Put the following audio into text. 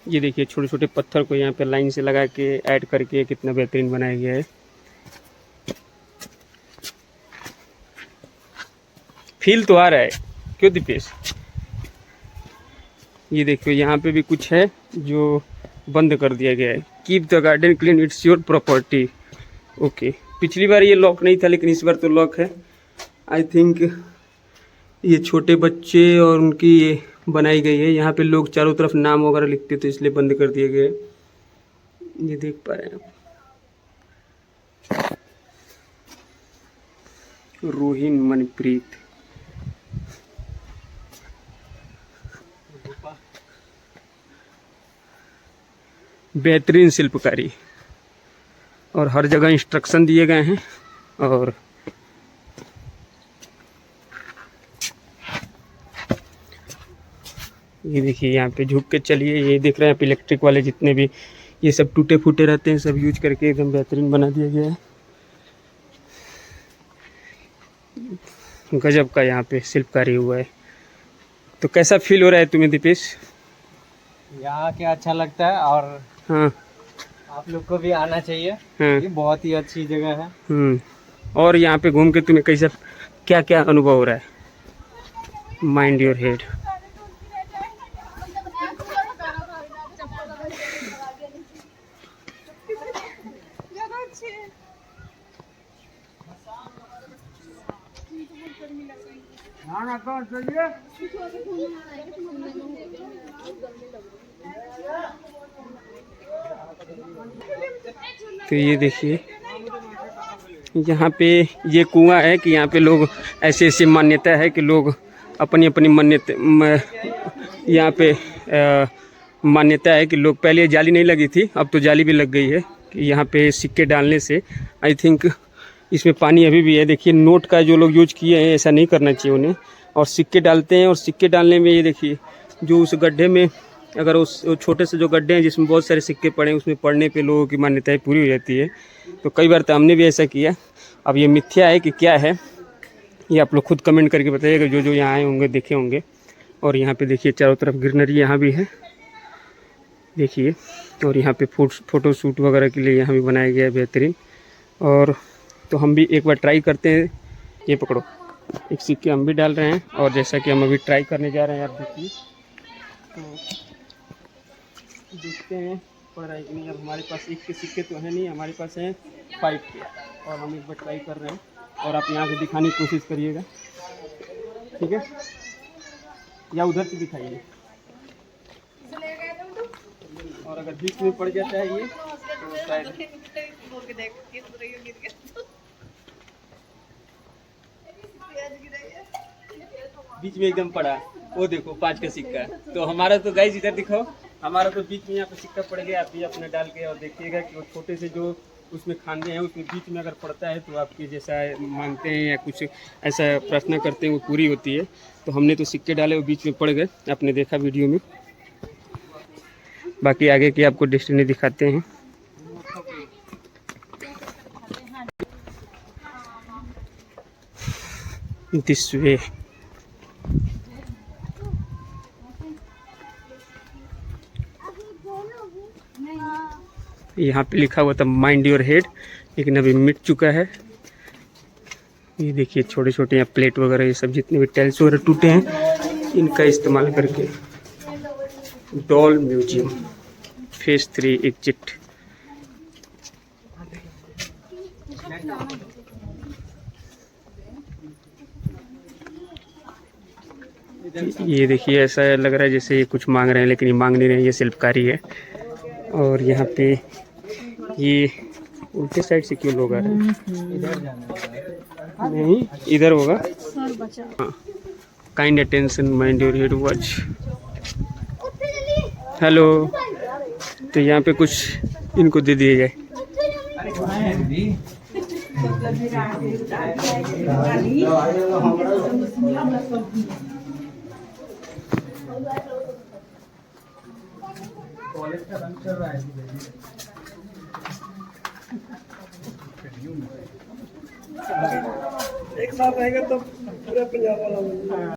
ये देखिए छोटे छोटे पत्थर को यहाँ पे लाइन से लगा के ऐड करके कितना बेहतरीन बनाया गया है। फील तो आ रहा है क्यों दीपेश? ये देखिए यहाँ पे भी कुछ है जो बंद कर दिया गया है। Keep the garden clean, it's your property. Okay, पिछली बार ये लॉक नहीं था लेकिन इस बार तो लॉक है। आई थिंक ये छोटे बच्चे और उनकी ये बनाई गई है। यहाँ पे लोग चारों तरफ नाम वगैरह लिखते थे इसलिए बंद कर दिए गए। ये देख पा रहे हैं आप, रोहिन मनप्रीत। बेहतरीन शिल्पकारी और हर जगह इंस्ट्रक्शन दिए गए हैं। और ये देखिए यहाँ पे झुक के चलिए, ये देख रहे हैं आप इलेक्ट्रिक वाले जितने भी ये सब टूटे फूटे रहते हैं सब यूज करके एकदम बेहतरीन बना दिया गया है। गजब का यहाँ पे शिल्पकारी हुआ है। तो कैसा फील हो रहा है तुम्हें दीपेश? यहाँ के अच्छा लगता है और हाँ, आप लोग को भी आना चाहिए। हाँ, ये बहुत ही अच्छी जगह है। और यहाँ पे घूम के तुम्हें कैसा क्या क्या अनुभव हो रहा है? Mind your head. तो ये देखिए यहाँ पे ये कुआं है कि यहाँ पे लोग ऐसी ऐसी मान्यता है कि लोग अपनी अपनी मान्यता यहाँ पे मान्यता है कि लोग पहले जाली नहीं लगी थी, अब तो जाली भी लग गई है कि यहाँ पे सिक्के डालने से आई थिंक इसमें पानी अभी भी है। देखिए नोट का जो लोग यूज किए हैं ऐसा नहीं करना चाहिए उन्हें, और सिक्के डालते हैं। और सिक्के डालने में ये देखिए जो उस गड्ढे में अगर उस छोटे से जो गड्ढे हैं जिसमें बहुत सारे सिक्के पड़े हैं उसमें पड़ने पे लोगों की मान्यताएं पूरी हो जाती है। तो कई बार तो हमने भी ऐसा किया। अब ये मिथ्या है कि क्या है ये आप लोग खुद कमेंट करके बताइएगा जो जो यहाँ आए होंगे देखे होंगे। और यहाँ पे देखिए चारों तरफ ग्रीनरी यहाँ भी है देखिए। और यहाँ पे फ़ोटो शूट वगैरह के लिए यहाँ भी बनाया गया है बेहतरीन। और तो हम भी एक बार ट्राई करते हैं। ये पकड़ो, एक सिक्के हम भी डाल रहे हैं और जैसा कि हम अभी ट्राई करने जा रहे हैं आप देखिए। तो देखते हैं पड़ रहा है कि नहीं। अब हमारे पास एक के सिक्के तो है नहीं, हमारे पास है 5 के, और हम एक बार ट्राई कर रहे हैं। और आप यहाँ से दिखाने की कोशिश करिएगा, ठीक है? या उधर से दिखाइए। और अगर बीच में पड़ जाता है ये तो शायद बीच में एकदम पड़ा। वो देखो 5 का सिक्का। तो हमारा तो गाइस इधर दिखाओ, हमारा तो बीच में यहाँ पे सिक्का पड़ गया। आप ये अपने डाल के और देखिएगा कि वो छोटे से जो उसमें खाने हैं उसमें बीच में अगर पड़ता है तो आपकी जैसा मांगते हैं या कुछ ऐसा प्रार्थना करते हैं वो पूरी होती है। तो हमने तो सिक्के डाले वो बीच में पड़ गए, आपने देखा वीडियो में। बाकी आगे की आपको डेस्टिनी दिखाते हैं। दिस वे यहाँ पे लिखा हुआ था माइंड योर हेड, लेकिन अभी मिट चुका है। ये देखिए छोटे छोटे यहाँ प्लेट वगैरह ये सब जितने भी टाइल्स वगैरह टूटे हैं इनका इस्तेमाल करके डॉल म्यूजियम फेज 3 एग्जिट। ये देखिए ऐसा लग रहा है जैसे ये कुछ मांग रहे हैं लेकिन ये मांग नहीं रहे हैं, ये शिल्पकारी है। और यहाँ पे ये उल्टे साइड से क्यों लोग आ रहे हैं? नहीं इधर होगा। हाँ, kind attention mind your head watch. Hello, तो यहाँ पे कुछ इनको दे दिए जाए। कॉलेज का रंग चल रहा है। एक साथ आएगा तो पूरा पंजाब वाला